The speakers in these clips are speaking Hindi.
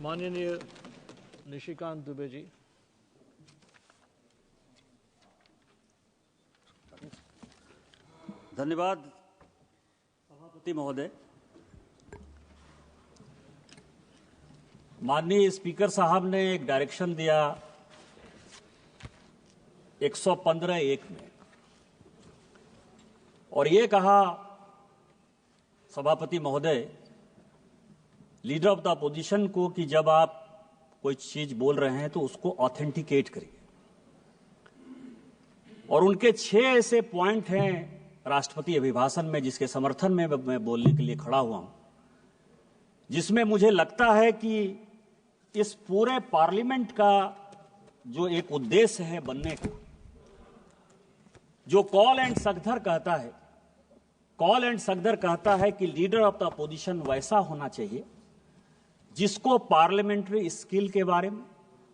माननीय निशिकांत दुबे जी। धन्यवाद सभापति महोदय। माननीय स्पीकर साहब ने एक डायरेक्शन दिया 115(1) में और ये कहा सभापति महोदय लीडर ऑफ द अपोजिशन को कि जब आप कोई चीज बोल रहे हैं तो उसको ऑथेंटिकेट करिए। और उनके 6 ऐसे पॉइंट हैं राष्ट्रपति अभिभाषण में जिसके समर्थन में मैं बोलने के लिए खड़ा हुआ हूं, जिसमें मुझे लगता है कि इस पूरे पार्लियामेंट का जो एक उद्देश्य है बनने का, जो कॉल एंड सगदर कहता है कि लीडर ऑफ द अपोजिशन वैसा होना चाहिए जिसको पार्लियामेंट्री स्किल के बारे में,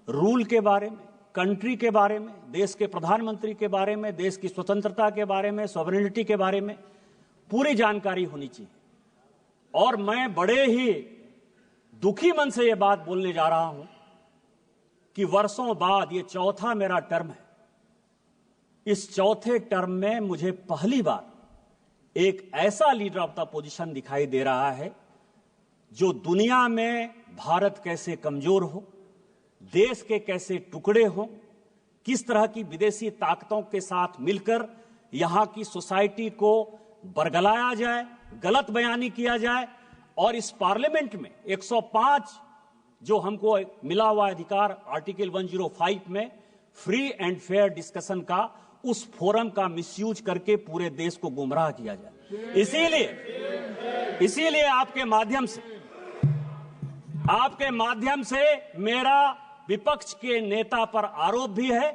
रूल के बारे में, कंट्री के बारे में, देश के प्रधानमंत्री के बारे में, देश की स्वतंत्रता के बारे में, सॉवरेनिटी के बारे में पूरी जानकारी होनी चाहिए। और मैं बड़े ही दुखी मन से यह बात बोलने जा रहा हूं कि वर्षों बाद ये चौथा मेरा टर्म है। इस चौथे टर्म में मुझे पहली बार एक ऐसा लीडर ऑफ द अपोजिशन दिखाई दे रहा है जो दुनिया में भारत कैसे कमजोर हो, देश के कैसे टुकड़े हो, किस तरह की विदेशी ताकतों के साथ मिलकर यहां की सोसाइटी को बरगलाया जाए, गलत बयानी किया जाए। और इस पार्लियामेंट में 105 जो हमको मिला हुआ अधिकार आर्टिकल 105 में फ्री एंड फेयर डिस्कशन का, उस फोरम का मिसयूज करके पूरे देश को गुमराह किया जाए। इसीलिए आपके माध्यम से मेरा विपक्ष के नेता पर आरोप भी है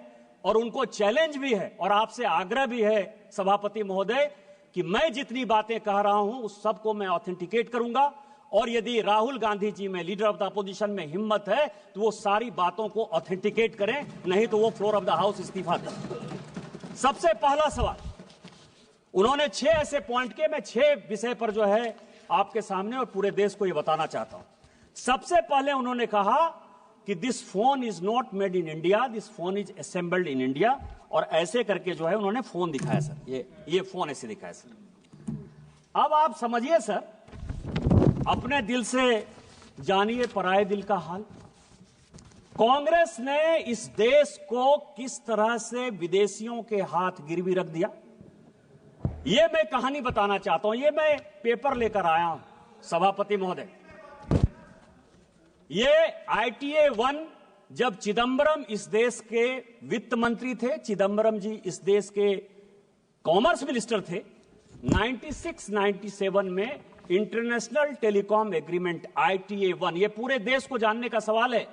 और उनको चैलेंज भी है और आपसे आग्रह भी है सभापति महोदय कि मैं जितनी बातें कह रहा हूं उस सबको मैं ऑथेंटिकेट करूंगा। और यदि राहुल गांधी जी में, लीडर ऑफ द अपोजिशन में हिम्मत है तो वो सारी बातों को ऑथेंटिकेट करें, नहीं तो वो फ्लोर ऑफ द हाउस इस्तीफा दें। सबसे पहला सवाल, उन्होंने 6 ऐसे पॉइंट के, मैं 6 विषय पर जो है आपके सामने और पूरे देश को ये बताना चाहता हूं। सबसे पहले उन्होंने कहा कि this phone is not made in India, this phone is assembled in India. और ऐसे करके जो है उन्होंने फोन दिखाया सर, ये फोन ऐसे दिखाया सर। अब आप समझिए सर, अपने दिल से जानिए पराये दिल का हाल। कांग्रेस ने इस देश को किस तरह से विदेशियों के हाथ गिरवी रख दिया, ये मैं कहानी बताना चाहता हूं। ये मैं पेपर लेकर आया हूं सभापति महोदय। ये ITA 1 जब चिदंबरम इस देश के वित्त मंत्री थे, चिदंबरम जी इस देश के कॉमर्स मिनिस्टर थे, 96-97 में इंटरनेशनल टेलीकॉम एग्रीमेंट ITA 1, ये पूरे देश को जानने का सवाल है।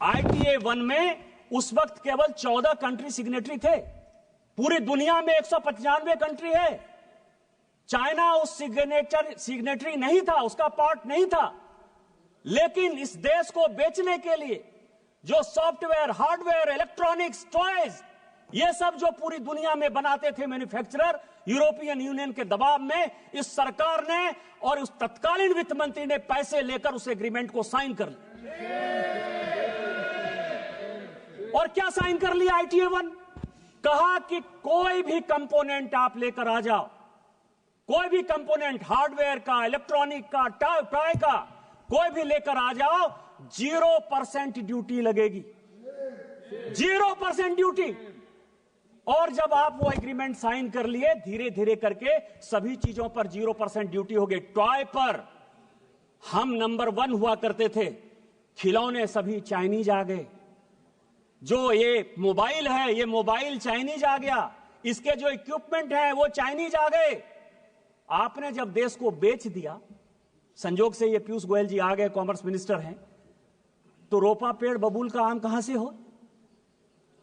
ITA 1 में उस वक्त केवल 14 कंट्री सिग्नेटरी थे। पूरी दुनिया में 195 कंट्री है। चाइना उस सिग्नेटरी नहीं था, उसका पार्ट नहीं था। लेकिन इस देश को बेचने के लिए जो सॉफ्टवेयर, हार्डवेयर, इलेक्ट्रॉनिक्स, टॉयज, ये सब जो पूरी दुनिया में बनाते थे मैन्युफैक्चरर, यूरोपियन यूनियन के दबाव में इस सरकार ने और उस तत्कालीन वित्त मंत्री ने पैसे लेकर उस एग्रीमेंट को साइन कर लिया। और क्या साइन कर लिया ITA 1? कहा कि कोई भी कंपोनेंट आप लेकर आ जाओ, कोई भी कंपोनेंट हार्डवेयर का, इलेक्ट्रॉनिक का, टॉय का, कोई भी लेकर आ जाओ, 0% ड्यूटी लगेगी, 0% ड्यूटी। और जब आप वो एग्रीमेंट साइन कर लिए, धीरे धीरे करके सभी चीजों पर 0% ड्यूटी हो गई। टॉय पर हम नंबर 1 हुआ करते थे, खिलौने सभी चाइनीज आ गए। जो ये मोबाइल है, ये मोबाइल चाइनीज आ गया, इसके जो इक्विपमेंट है वो चाइनीज आ गए। आपने जब देश को बेच दिया, संजोग से ये पीयूष गोयल जी आ गए, कॉमर्स मिनिस्टर हैं, तो रोपा पेड़ बबूल का आम कहां से हो?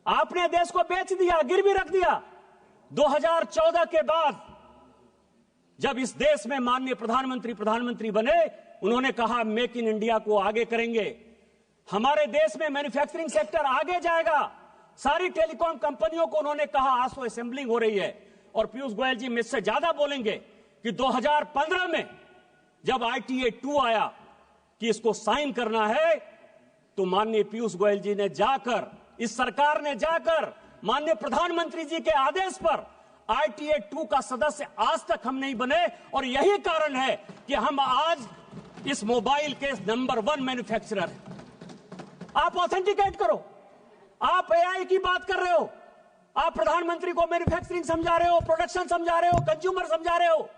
आपने देश को बेच दिया, गिरवी रख दिया। 2014 के बाद जब इस देश में माननीय प्रधानमंत्री बने, उन्होंने कहा मेक इन इंडिया को आगे करेंगे, हमारे देश में मैन्युफैक्चरिंग सेक्टर आगे जाएगा। सारी टेलीकॉम कंपनियों को उन्होंने कहा आज तो असेंबलिंग हो रही है। और पीयूष गोयल जी मुझसे ज्यादा बोलेंगे कि 2015 में जब ITA 2 आया कि इसको साइन करना है, तो माननीय पीयूष गोयल जी ने जाकर, इस सरकार ने जाकर माननीय प्रधानमंत्री जी के आदेश पर ITA 2 का सदस्य आज तक हम नहीं बने। और यही कारण है कि हम आज इस मोबाइल के नंबर 1 मैन्युफैक्चरर हैं। आप ऑथेंटिकेट करो। आप AI की बात कर रहे हो, आप प्रधानमंत्री को मैन्युफैक्चरिंग समझा रहे हो, प्रोडक्शन समझा रहे हो, कंज्यूमर समझा रहे हो।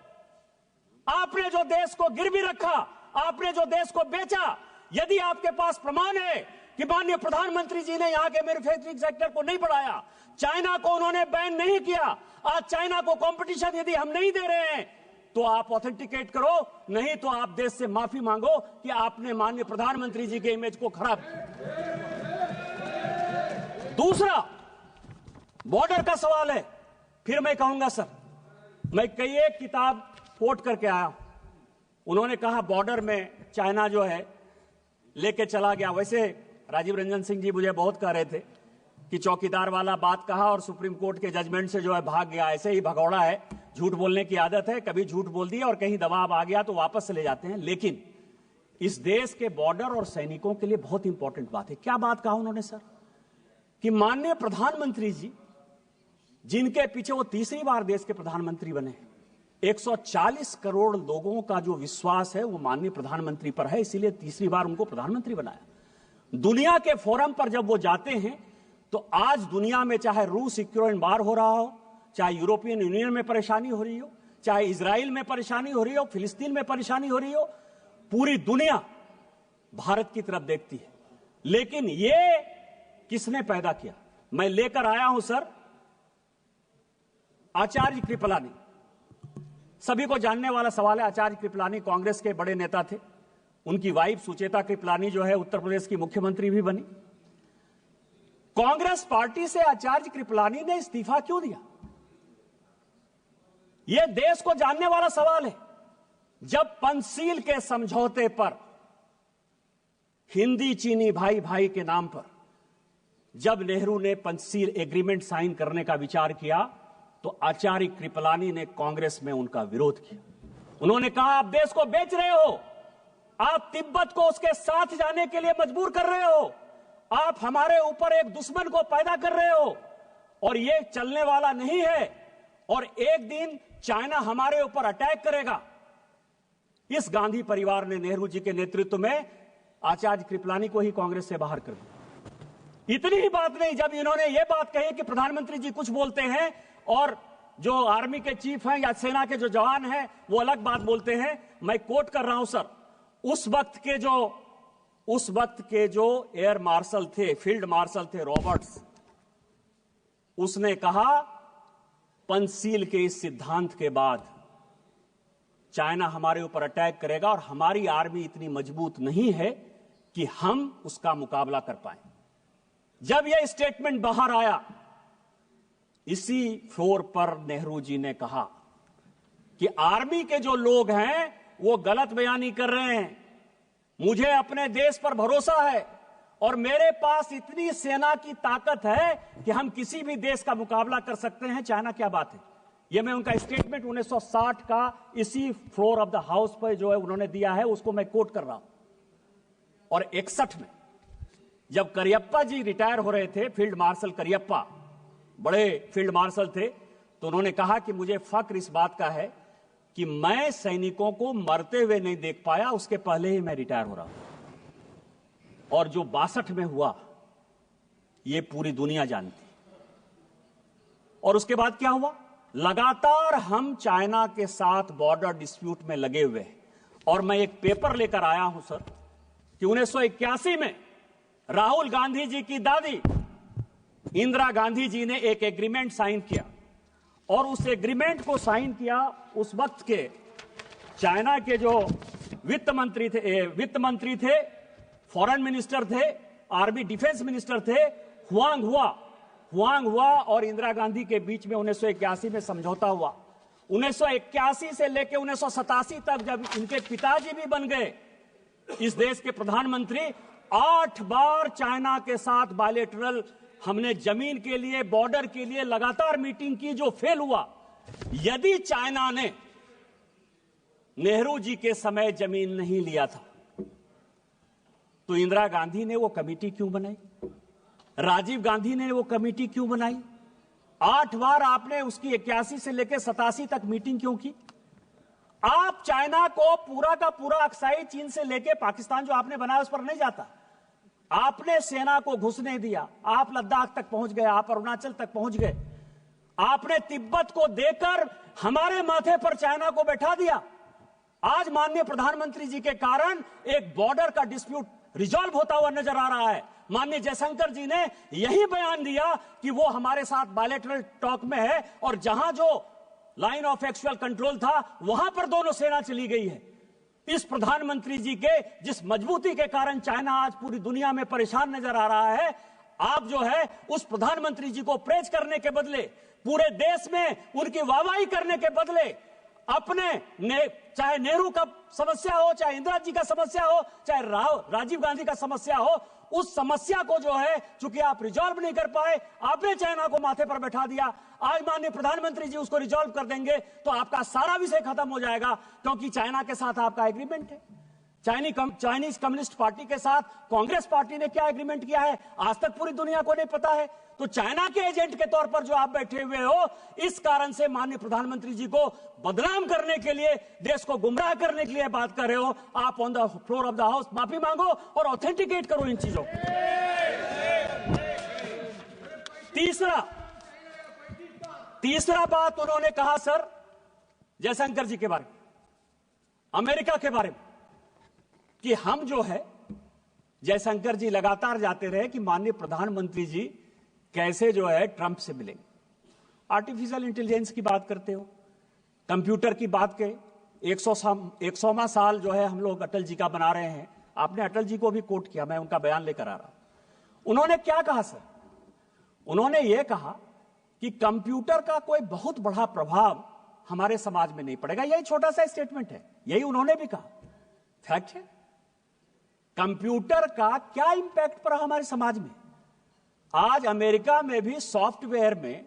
आपने जो देश को गिरवी रखा, आपने जो देश को बेचा, यदि आपके पास प्रमाण है कि माननीय प्रधानमंत्री जी ने यहां के मैन्युफैक्चरिंग सेक्टर को नहीं बढ़ाया, चाइना को उन्होंने बैन नहीं किया, आज चाइना को कंपटीशन यदि हम नहीं दे रहे हैं, तो आप ऑथेंटिकेट करो, नहीं तो आप देश से माफी मांगो कि आपने माननीय प्रधानमंत्री जी के इमेज को खराब किया। दूसरा, बॉर्डर का सवाल है। फिर मैं कहूंगा सर, मैं कई एक किताब कोट करके आया। उन्होंने कहा बॉर्डर में चाइना जो है लेके चला गया। वैसे राजीव रंजन सिंह जी मुझे बहुत कह रहे थे कि चौकीदार वाला बात कहा और सुप्रीम कोर्ट के जजमेंट से जो है भाग गया। ऐसे ही भगौड़ा है, झूठ बोलने की आदत है, कभी झूठ बोल दिया और कहीं दबाव आ गया तो वापस चले जाते हैं। लेकिन इस देश के बॉर्डर और सैनिकों के लिए बहुत इंपॉर्टेंट बात है। क्या बात कहा उन्होंने सर? कि माननीय प्रधानमंत्री जी, जिनके पीछे वो तीसरी बार देश के प्रधानमंत्री बने, 140 करोड़ लोगों का जो विश्वास है वो माननीय प्रधानमंत्री पर है, इसीलिए तीसरी बार उनको प्रधानमंत्री बनाया। दुनिया के फोरम पर जब वो जाते हैं तो आज दुनिया में चाहे रूस यूक्रेन वार हो रहा हो, चाहे यूरोपियन यूनियन में परेशानी हो रही हो, चाहे इजराइल में परेशानी हो रही हो, फिलिस्तीन में परेशानी हो रही हो, पूरी दुनिया भारत की तरफ देखती है। लेकिन ये किसने पैदा किया? मैं लेकर आया हूं सर आचार्य कृपलानी। सभी को जानने वाला सवाल है। आचार्य कृपलानी कांग्रेस के बड़े नेता थे। उनकी वाइफ सुचेता कृपलानी जो है उत्तर प्रदेश की मुख्यमंत्री भी बनी। कांग्रेस पार्टी से आचार्य कृपलानी ने इस्तीफा क्यों दिया? यह देश को जानने वाला सवाल है। जब पंचशील के समझौते पर, हिंदी चीनी भाई भाई के नाम पर, जब नेहरू ने पंचशील एग्रीमेंट साइन करने का विचार किया तो आचार्य कृपलानी ने कांग्रेस में उनका विरोध किया। उन्होंने कहा आप देश को बेच रहे हो, आप तिब्बत को उसके साथ जाने के लिए मजबूर कर रहे हो, आप हमारे ऊपर एक दुश्मन को पैदा कर रहे हो और ये चलने वाला नहीं है और एक दिन चाइना हमारे ऊपर अटैक करेगा। इस गांधी परिवार ने नेहरू जी के नेतृत्व में आचार्य कृपलानी को ही कांग्रेस से बाहर कर दिया। इतनी ही बात नहीं, जब इन्होंने ये बात कही कि प्रधानमंत्री जी कुछ बोलते हैं और जो आर्मी के चीफ हैं या सेना के जो जवान हैं वो अलग बात बोलते हैं, मैं कोट कर रहा हूं सर, उस वक्त के जो एयर मार्शल थे, फील्ड मार्शल थे रॉबर्ट्स, उसने कहा पंचशील के इस सिद्धांत के बाद चाइना हमारे ऊपर अटैक करेगा और हमारी आर्मी इतनी मजबूत नहीं है कि हम उसका मुकाबला कर पाए। जब यह स्टेटमेंट बाहर आया, इसी फ्लोर पर नेहरू जी ने कहा कि आर्मी के जो लोग हैं वो गलत बयानी कर रहे हैं, मुझे अपने देश पर भरोसा है और मेरे पास इतनी सेना की ताकत है कि हम किसी भी देश का मुकाबला कर सकते हैं, चाइना क्या बात है। यह मैं उनका स्टेटमेंट 1960 का इसी फ्लोर ऑफ द हाउस पर जो है उन्होंने दिया है, उसको मैं कोट कर रहा हूं। और 61 में जब करियप्पा जी रिटायर हो रहे थे, फील्ड मार्शल करियप्पा बड़े फील्ड मार्शल थे, तो उन्होंने कहा कि मुझे फक्र इस बात का है कि मैं सैनिकों को मरते हुए नहीं देख पाया, उसके पहले ही मैं रिटायर हो रहा हूं। और जो 62 में हुआ ये पूरी दुनिया जानती। और उसके बाद क्या हुआ? लगातार हम चाइना के साथ बॉर्डर डिस्प्यूट में लगे हुए हैं। और मैं एक पेपर लेकर आया हूं सर कि 1981 में राहुल गांधी जी की दादी इंदिरा गांधी जी ने एक एग्रीमेंट साइन किया और उस एग्रीमेंट को साइन किया उस वक्त के चाइना के जो वित्त मंत्री थे, फॉरेन मिनिस्टर थे, आर्मी डिफेंस मिनिस्टर थे, हुआंग हुआ और इंदिरा गांधी के बीच में 1981 में समझौता हुआ। 1981 से लेकर 1987 तक जब इनके पिताजी भी बन गए इस देश के प्रधानमंत्री, 8 बार चाइना के साथ बायलैटरल हमने जमीन के लिए, बॉर्डर के लिए लगातार मीटिंग की, जो फेल हुआ। यदि चाइना ने नेहरू जी के समय जमीन नहीं लिया था तो इंदिरा गांधी ने वो कमेटी क्यों बनाई? राजीव गांधी ने वो कमेटी क्यों बनाई? 8 बार आपने उसकी 81 से लेकर 87 तक मीटिंग क्यों की? आप चाइना को पूरा का पूरा अक्साई चीन से लेकर पाकिस्तान जो आपने बनाया उस पर नहीं जाता। आपने सेना को घुसने दिया, आप लद्दाख तक पहुंच गए, आप अरुणाचल तक पहुंच गए, आपने तिब्बत को देकर हमारे माथे पर चाइना को बैठा दिया। आज माननीय प्रधानमंत्री जी के कारण एक बॉर्डर का डिस्प्यूट रिजॉल्व होता हुआ नजर आ रहा है। माननीय जयशंकर जी ने यही बयान दिया कि वो हमारे साथ बायलैटरल टॉक में है और जहां जो लाइन ऑफ एक्चुअल कंट्रोल था वहां पर दोनों सेना चली गई है। इस प्रधानमंत्री जी के जिस मजबूती के कारण चाइना आज पूरी दुनिया में परेशान नजर आ रहा है, आप जो है उस प्रधानमंत्री जी को प्रेज करने के बदले, पूरे देश में उनकी वाहवाही करने के बदले अपने चाहे नेहरू का समस्या हो, चाहे इंदिरा जी का समस्या हो, चाहे राजीव गांधी का समस्या हो, उस समस्या को जो है चूंकि आप रिजॉल्व नहीं कर पाए, आपने चाइना को माथे पर बैठा दिया। आज माननीय प्रधानमंत्री जी उसको रिजॉल्व कर देंगे तो आपका सारा विषय खत्म हो जाएगा, क्योंकि चाइना के साथ आपका एग्रीमेंट है। चाइनीज कम्युनिस्ट पार्टी के साथ कांग्रेस पार्टी ने क्या एग्रीमेंट किया है आज तक पूरी दुनिया को नहीं पता है। तो चाइना के एजेंट के तौर पर जो आप बैठे हुए हो, इस कारण से माननीय प्रधानमंत्री जी को बदनाम करने के लिए, देश को गुमराह करने के लिए बात कर रहे हो। आप on the floor of the house माफी मांगो और ऑथेंटिकेट करो इन चीजों को। तीसरा बात उन्होंने कहा सर जयशंकर जी के बारे में, अमेरिका के बारे में, कि हम जो है, जयशंकर जी लगातार जाते रहे कि माननीय प्रधानमंत्री जी कैसे जो है ट्रंप से मिलेंगे। आर्टिफिशियल इंटेलिजेंस की बात करते हो, कंप्यूटर की बात के 100वां साल जो है हम लोग अटल जी का बना रहे हैं। आपने अटल जी को भी कोट किया, मैं उनका बयान लेकर आ रहा हूं। उन्होंने क्या कहा सर? उन्होंने यह कहा कि कंप्यूटर का कोई बहुत बड़ा प्रभाव हमारे समाज में नहीं पड़ेगा। यही छोटा सा स्टेटमेंट है, यही उन्होंने भी कहा। फैक्ट है, कंप्यूटर का क्या इंपैक्ट पड़ा हमारे समाज में। आज अमेरिका में भी सॉफ्टवेयर में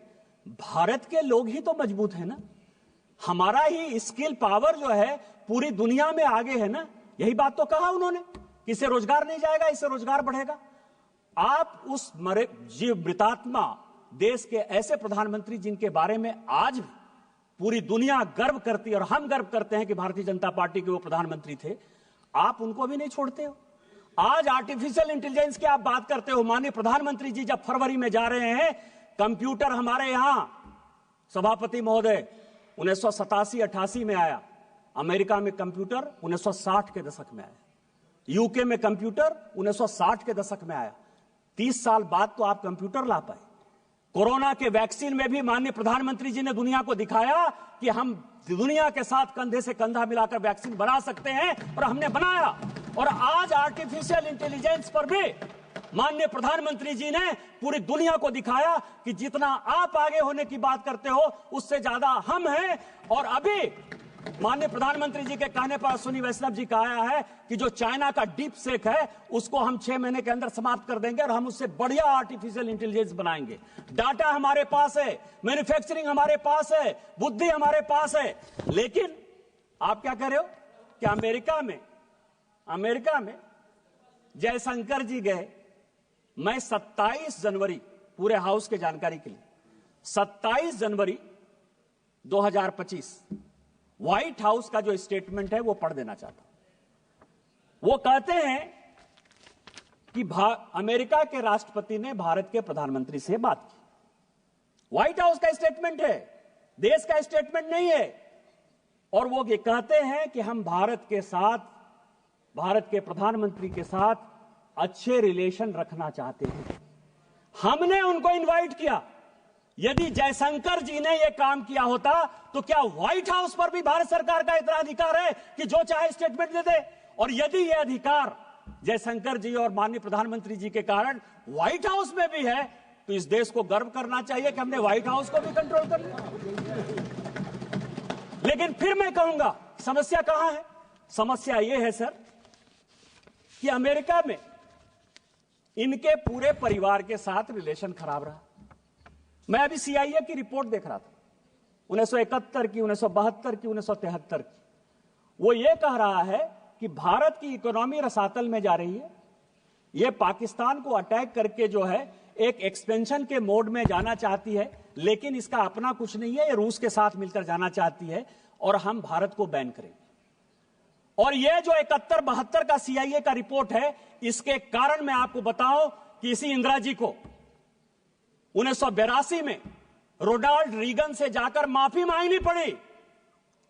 भारत के लोग ही तो मजबूत है ना, हमारा ही स्किल पावर जो है पूरी दुनिया में आगे है ना। यही बात तो कहा उन्होंने कि इससे रोजगार नहीं जाएगा, इससे रोजगार बढ़ेगा। आप उस मृतात्मा देश के ऐसे प्रधानमंत्री जिनके बारे में आज भी पूरी दुनिया गर्व करती है और हम गर्व करते हैं कि भारतीय जनता पार्टी के वो प्रधानमंत्री थे, आप उनको भी नहीं छोड़ते हो। आज आर्टिफिशियल इंटेलिजेंस की आप बात करते हो। माननीय प्रधानमंत्री जी जब फरवरी में जा रहे हैं, कंप्यूटर हमारे यहां सभापति महोदय 1987-88 में आया, अमेरिका में कंप्यूटर 1960 के दशक में आया, यूके में कंप्यूटर 1960 के दशक में आया। 30 साल बाद तो आप कंप्यूटर ला पाए। कोरोना के वैक्सीन में भी माननीय प्रधानमंत्री जी ने दुनिया को दिखाया कि हम दुनिया के साथ कंधे से कंधा मिलाकर वैक्सीन बना सकते हैं, और हमने बनाया। और आज आर्टिफिशियल इंटेलिजेंस पर भी माननीय प्रधानमंत्री जी ने पूरी दुनिया को दिखाया कि जितना आप आगे होने की बात करते हो उससे ज्यादा हम हैं। और अभी माननीय प्रधानमंत्री जी के कहने पर अश्विनी वैष्णव जी का आया है कि जो चाइना का डीप सेक है उसको हम 6 महीने के अंदर समाप्त कर देंगे और हम उससे बढ़िया आर्टिफिशियल इंटेलिजेंस बनाएंगे। डाटा हमारे पास है, मैन्युफैक्चरिंग हमारे पास है, बुद्धि हमारे पास है। लेकिन आप क्या कह रहे हो कि अमेरिका में जयशंकर जी गए। मैं 27 जनवरी, पूरे हाउस के जानकारी के लिए, 27 जनवरी 2025 व्हाइट हाउस का जो स्टेटमेंट है वो पढ़ देना चाहता हूं। वो कहते हैं कि अमेरिका के राष्ट्रपति ने भारत के प्रधानमंत्री से बात की। व्हाइट हाउस का स्टेटमेंट है, देश का स्टेटमेंट नहीं है। और वो ये कहते हैं कि हम भारत के प्रधानमंत्री के साथ अच्छे रिलेशन रखना चाहते हैं। हमने उनको इनवाइट किया। यदि जयशंकर जी ने यह काम किया होता तो क्या व्हाइट हाउस पर भी भारत सरकार का इतना अधिकार है कि जो चाहे स्टेटमेंट दे दे? और यदि यह अधिकार जयशंकर जी और माननीय प्रधानमंत्री जी के कारण व्हाइट हाउस में भी है, तो इस देश को गर्व करना चाहिए कि हमने व्हाइट हाउस को भी कंट्रोल कर लिया। लेकिन फिर मैं कहूंगा, समस्या कहां है? समस्या यह है सर कि अमेरिका में इनके पूरे परिवार के साथ रिलेशन खराब रहा। मैं अभी CIA की रिपोर्ट देख रहा था, 1971 की, 1972 की, 1973 की। वो ये कह रहा है कि भारत की इकोनॉमी रसातल में जा रही है, ये पाकिस्तान को अटैक करके जो है एक एक्सपेंशन के मोड में जाना चाहती है, लेकिन इसका अपना कुछ नहीं है, ये रूस के साथ मिलकर जाना चाहती है और हम भारत को बैन करेंगे। और ये जो 71-72 का CIA का रिपोर्ट है, इसके कारण मैं आपको बताऊं कि इसी इंदिरा जी को 1982 में रोनाल्ड रीगन से जाकर माफी मांगनी पड़ी।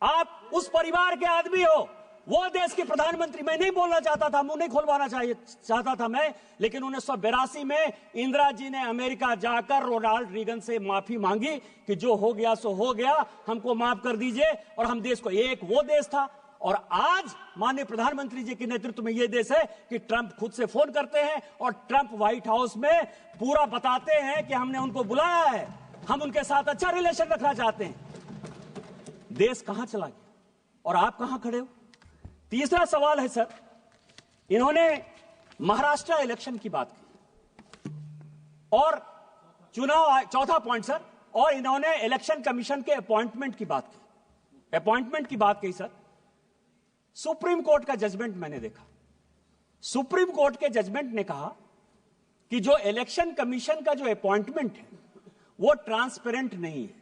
आप उस परिवार के आदमी हो, वो देश के प्रधानमंत्री, मैं नहीं बोलना चाहता था, मुंह नहीं खुलवाना चाहता था मैं, लेकिन 1982 में इंदिरा जी ने अमेरिका जाकर रोनाल्ड रीगन से माफी मांगी कि जो हो गया सो हो गया, हमको माफ कर दीजिए। और हम देश को, एक वो देश था और आज माननीय प्रधानमंत्री जी के नेतृत्व में यह देश है कि ट्रंप खुद से फोन करते हैं और ट्रंप व्हाइट हाउस में पूरा बताते हैं कि हमने उनको बुलाया है, हम उनके साथ अच्छा रिलेशन रखना चाहते हैं। देश कहां चला गया और आप कहां खड़े हो? तीसरा सवाल है सर, इन्होंने महाराष्ट्र इलेक्शन की बात की और चुनाव, चौथा पॉइंट सर, और इन्होंने इलेक्शन कमीशन के अपॉइंटमेंट की बात की, अपॉइंटमेंट की बात की सर। सुप्रीम कोर्ट का जजमेंट मैंने देखा, सुप्रीम कोर्ट के जजमेंट ने कहा कि जो इलेक्शन कमीशन का जो अपॉइंटमेंट है वो ट्रांसपेरेंट नहीं है।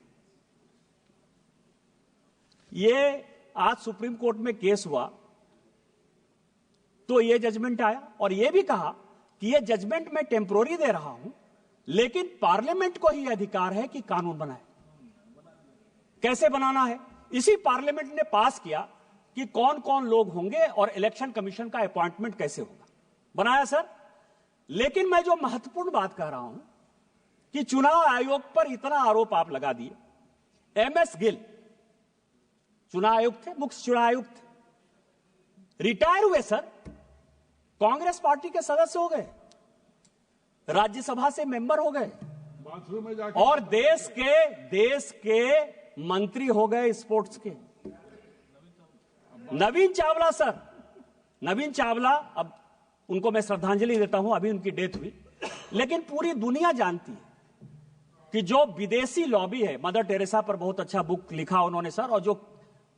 ये आज सुप्रीम कोर्ट में केस हुआ तो ये जजमेंट आया और ये भी कहा कि ये जजमेंट मैं टेम्पोररी दे रहा हूं, लेकिन पार्लियामेंट को ही अधिकार है कि कानून बनाए। कैसे बनाना है, इसी पार्लियामेंट ने पास किया कि कौन कौन लोग होंगे और इलेक्शन कमीशन का अपॉइंटमेंट कैसे होगा, बनाया सर। लेकिन मैं जो महत्वपूर्ण बात कह रहा हूं कि चुनाव आयोग पर इतना आरोप आप लगा दिए। MS गिल चुनाव आयुक्त थे, मुख्य चुनाव आयुक्त थे, रिटायर हुए सर, कांग्रेस पार्टी के सदस्य हो गए, राज्यसभा से मेंबर हो गए और देश के मंत्री हो गए स्पोर्ट्स के। नवीन चावला सर, नवीन चावला, अब उनको मैं श्रद्धांजलि देता हूं, अभी उनकी डेथ हुई, लेकिन पूरी दुनिया जानती है कि जो विदेशी लॉबी है, मदर टेरेसा पर बहुत अच्छा बुक लिखा उन्होंने सर, और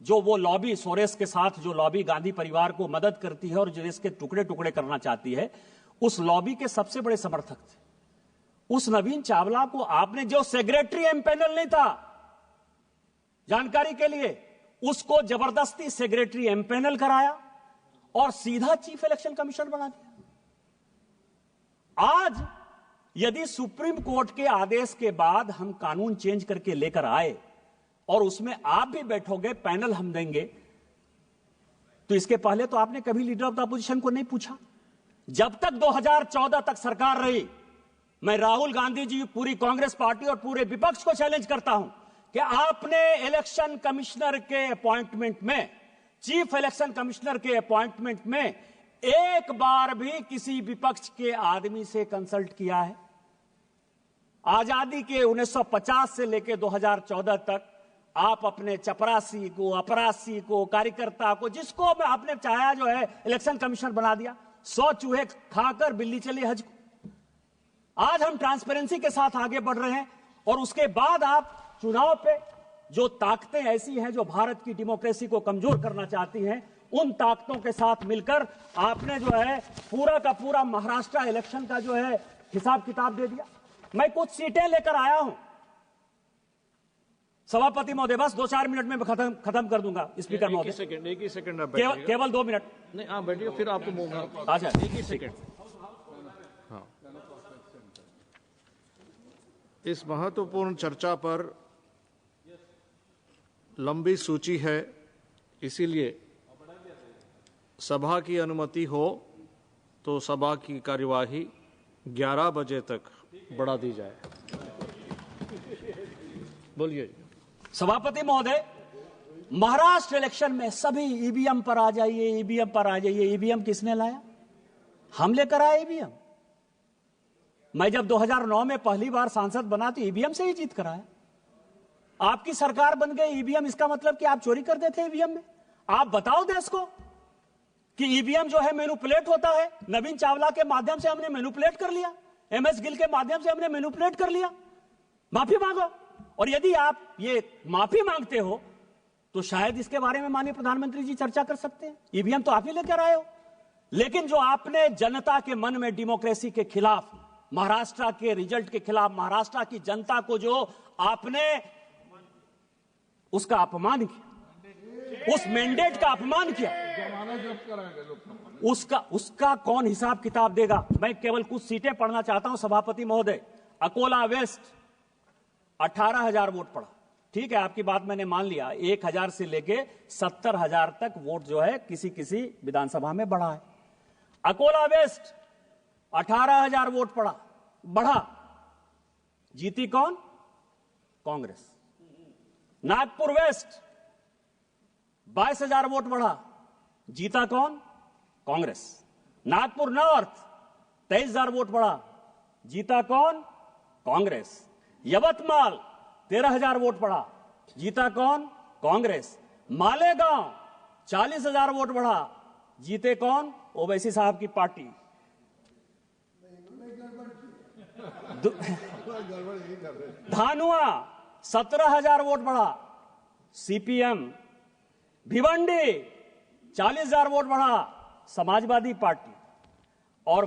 जो वो लॉबी सोरेस के साथ जो लॉबी गांधी परिवार को मदद करती है और जो देश के टुकड़े टुकड़े करना चाहती है, उस लॉबी के सबसे बड़े समर्थक थे। उस नवीन चावला को आपने, जो सेक्रेटरी एमपैनल नहीं था, जानकारी के लिए, उसको जबरदस्ती सेक्रेटरी एमपैनल कराया और सीधा चीफ इलेक्शन कमिश्नर बना दिया। आज यदि सुप्रीम कोर्ट के आदेश के बाद हम कानून चेंज करके लेकर आए और उसमें आप भी बैठोगे, पैनल हम देंगे, तो इसके पहले तो आपने कभी लीडर ऑफ द अपोजिशन को नहीं पूछा। जब तक 2014 तक सरकार रही, मैं राहुल गांधी जी, पूरी कांग्रेस पार्टी और पूरे विपक्ष को चैलेंज करता हूं कि आपने इलेक्शन कमिश्नर के अपॉइंटमेंट में, चीफ इलेक्शन कमिश्नर के अपॉइंटमेंट में एक बार भी किसी विपक्ष के आदमी से कंसल्ट किया है? आजादी के 1950 से लेकर 2014 तक आप अपने चपरासी को, अपरासी को, कार्यकर्ता को, जिसको आपने चाहा जो है इलेक्शन कमिश्नर बना दिया। 100 चूहे खाकर बिल्ली चली हज को। आज हम ट्रांसपेरेंसी के साथ आगे बढ़ रहे हैं और उसके बाद आप चुनाव पे जो ताकतें ऐसी हैं जो भारत की डेमोक्रेसी को कमजोर करना चाहती हैं, उन ताकतों के साथ मिलकर आपने जो है पूरा का पूरा महाराष्ट्र इलेक्शन का जो है हिसाब किताब दे दिया। मैं कुछ सीटें लेकर आया हूं सभापति महोदय, बस 2-4 मिनट में खत्म कर दूंगा स्पीकर महोदय। एक ही सेकंड केवल 2 मिनट। नहीं, आप बैठिए, फिर आपको अच्छा, एक ही सेकंड। हाँ, इस महत्वपूर्ण चर्चा पर लंबी सूची है, इसीलिए सभा की अनुमति हो तो सभा की कार्यवाही 11 बजे तक बढ़ा दी जाए। बोलिए सभापति महोदय, महाराष्ट्र इलेक्शन में सभी ईवीएम पर आ जाइए, ईवीएम पर आ जाइए। ईवीएम किसने लाया? हम लेकर आए ईवीएम। मैं जब 2009 में पहली बार सांसद बना तो ईवीएम से ही जीत कर आया। आपकी सरकार बन गई ईवीएम, इसका मतलब कि आप चोरी कर देते ईवीएम में? आप बताओ देश को कि ईवीएम जो है मैनिपुलेट होता है। नवीन चावला के माध्यम से हमने मैनिपुलेट कर लिया, MS गिल के माध्यम से हमने मैनिपुलेट कर लिया। माफी मांगो, और यदि आप ये माफी मांगते हो तो शायद इसके बारे में माननीय प्रधानमंत्री जी चर्चा कर सकते हैं। ईवीएम तो आप ही लेकर आए हो। लेकिन जो आपने जनता के मन में डेमोक्रेसी के खिलाफ, महाराष्ट्र के रिजल्ट के खिलाफ, महाराष्ट्र की जनता को जो आपने उसका अपमान किया, उस मैंडेट का अपमान किया, उसका कौन हिसाब किताब देगा? मैं केवल कुछ सीटें पढ़ना चाहता हूं सभापति महोदय। अकोला वेस्ट 18,000 वोट पड़ा, ठीक है, आपकी बात मैंने मान लिया। 1,000 से लेके 70,000 तक वोट जो है किसी किसी विधानसभा में बढ़ा है। अकोला वेस्ट 18,000 वोट बढ़ा, जीती कौन? कांग्रेस। नागपुर वेस्ट 22,000 वोट बढ़ा, जीता कौन? कांग्रेस। नागपुर नॉर्थ 23,000 वोट बढ़ा, जीता कौन? कांग्रेस। यवतमाल 13,000 वोट बढ़ा, जीता कौन? कांग्रेस। मालेगांव 40,000 वोट बढ़ा, जीते कौन? ओवैसी साहब की पार्टी। धानुआ 17,000 वोट बढ़ा, सीपीएम। भिवंडी 40,000 वोट बढ़ा, समाजवादी पार्टी। और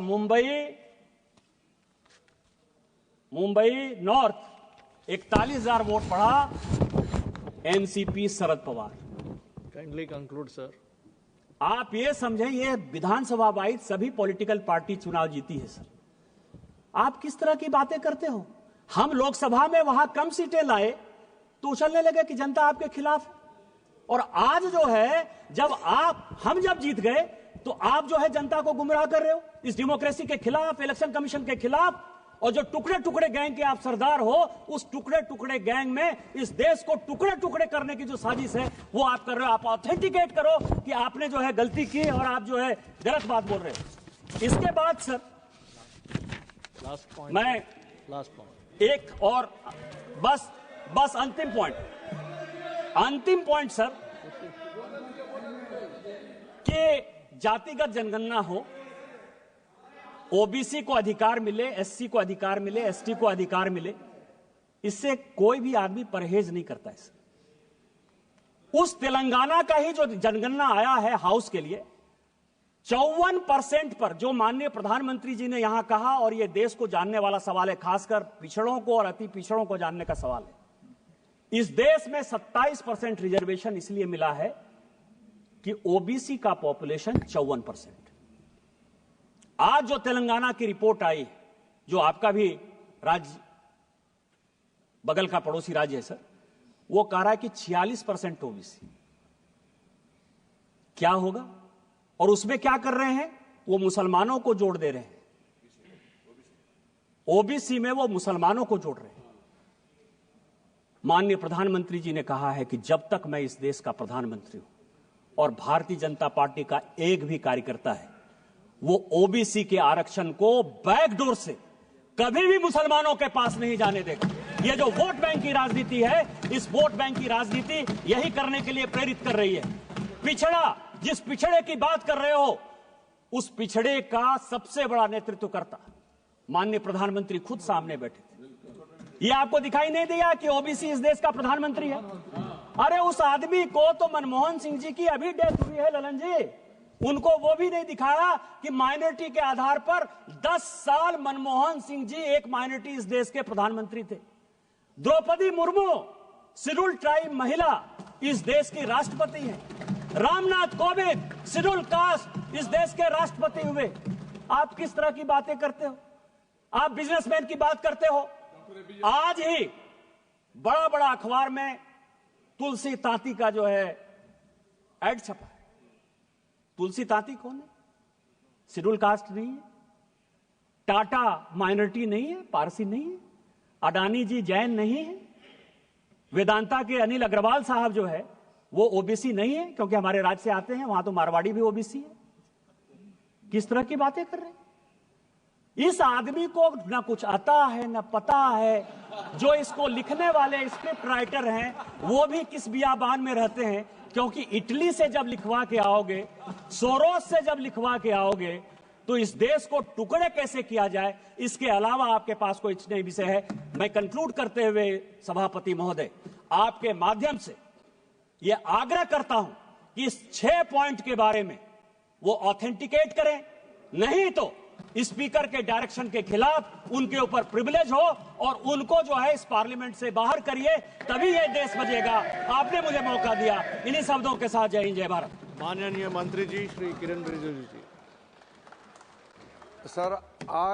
मुंबई नॉर्थ 41,000 वोट बढ़ा, NCP Sharad Pawar. Kindly conclude sir. आप ये समझें, ये विधानसभा वाइज सभी पॉलिटिकल पार्टी चुनाव जीती है सर। आप किस तरह की बातें करते हो? हम लोकसभा में वहां कम सीटें लाए तो उछलने लगे कि जनता आपके खिलाफ है। और आज जो है, हम जब जीत गए तो आप जो है जनता को गुमराह कर रहे हो इस डेमोक्रेसी के खिलाफ, इलेक्शन कमीशन के खिलाफ। और जो टुकड़े टुकड़े गैंग के आप सरदार हो, उस टुकड़े टुकड़े गैंग में इस देश को टुकड़े टुकड़े करने की जो साजिश है वो आप कर रहे हो। आप ऑथेंटिकेट करो कि आपने जो है गलती की और आप जो है गलत बात बोल रहे हो। इसके बाद सर मैं एक और बस अंतिम पॉइंट सर, कि जातिगत जनगणना हो, ओबीसी को अधिकार मिले, एससी को अधिकार मिले, एसटी को अधिकार मिले, इससे कोई भी आदमी परहेज नहीं करता है सर। उस तेलंगाना का ही जो जनगणना आया है हाउस के लिए, 54% पर जो माननीय प्रधानमंत्री जी ने यहां कहा, और यह देश को जानने वाला सवाल है, खासकर पिछड़ों को और अति पिछड़ों को जानने का सवाल है। इस देश में 27% रिजर्वेशन इसलिए मिला है कि ओबीसी का पॉपुलेशन 54%। आज जो तेलंगाना की रिपोर्ट आई, जो आपका भी राज्य बगल का पड़ोसी राज्य है सर, वो कह रहा है कि 46% ओबीसी। क्या होगा? और उसमें क्या कर रहे हैं? वो मुसलमानों को जोड़ दे रहे हैं, ओबीसी में वो मुसलमानों को जोड़ रहे हैं। माननीय प्रधानमंत्री जी ने कहा है कि जब तक मैं इस देश का प्रधानमंत्री हूं और भारतीय जनता पार्टी का एक भी कार्यकर्ता है, वो ओबीसी के आरक्षण को बैकडोर से कभी भी मुसलमानों के पास नहीं जाने देगा। ये जो वोट बैंक की राजनीति है, इस वोट बैंक की राजनीति यही करने के लिए प्रेरित कर रही है। पिछड़ा, जिस पिछड़े की बात कर रहे हो, उस पिछड़े का सबसे बड़ा नेतृत्व करता माननीय प्रधानमंत्री खुद सामने बैठे थे। ये आपको दिखाई नहीं दिया कि ओबीसी इस देश का प्रधानमंत्री है? अरे उस आदमी को तो मनमोहन सिंह जी की अभी डेथ हुई है ललन जी, उनको वो भी नहीं दिखाया कि माइनॉरिटी के आधार पर 10 साल मनमोहन सिंह जी एक माइनॉरिटी इस देश के प्रधानमंत्री थे। द्रौपदी मुर्मू शेड्यूल ट्राइब महिला इस देश की राष्ट्रपति है। रामनाथ कोविंद शेड्यूल कास्ट इस देश के राष्ट्रपति हुए। आप किस तरह की बातें करते हो? आप बिजनेसमैन की बात करते हो। आज ही बड़ा बड़ा अखबार में तुलसी तांती का जो है एड छपा है। तुलसी तांती कौन है? शेड्यूल कास्ट नहीं है, टाटा माइनॉरिटी नहीं है, पारसी नहीं है, अडानी जी जैन नहीं है, वेदांता के अनिल अग्रवाल साहब जो है वो ओबीसी नहीं है, क्योंकि हमारे राज्य से आते हैं, वहां तो मारवाड़ी भी ओबीसी है। किस तरह की बातें कर रहे हैं? इस आदमी को ना कुछ आता है ना पता है। जो इसको लिखने वाले स्क्रिप्ट राइटर हैं वो भी किस बियाबान में रहते हैं, क्योंकि इटली से जब लिखवा के आओगे, सोरोस से जब लिखवा के आओगे, तो इस देश को टुकड़े कैसे किया जाए, इसके अलावा आपके पास कोई नहीं विषय है। मैं कंक्लूड करते हुए सभापति महोदय, आपके माध्यम से यह आग्रह करता हूं कि इस 6 पॉइंट के बारे में वो ऑथेंटिकेट करें, नहीं तो स्पीकर के डायरेक्शन के खिलाफ उनके ऊपर प्रिविलेज हो और उनको जो है इस पार्लियामेंट से बाहर करिए, तभी ये देश बचेगा। आपने मुझे मौका दिया। इन्हीं शब्दों के साथ जय हिंद जय भारत। माननीय मंत्री जी श्री किरण रिजिजू जी। सर, आज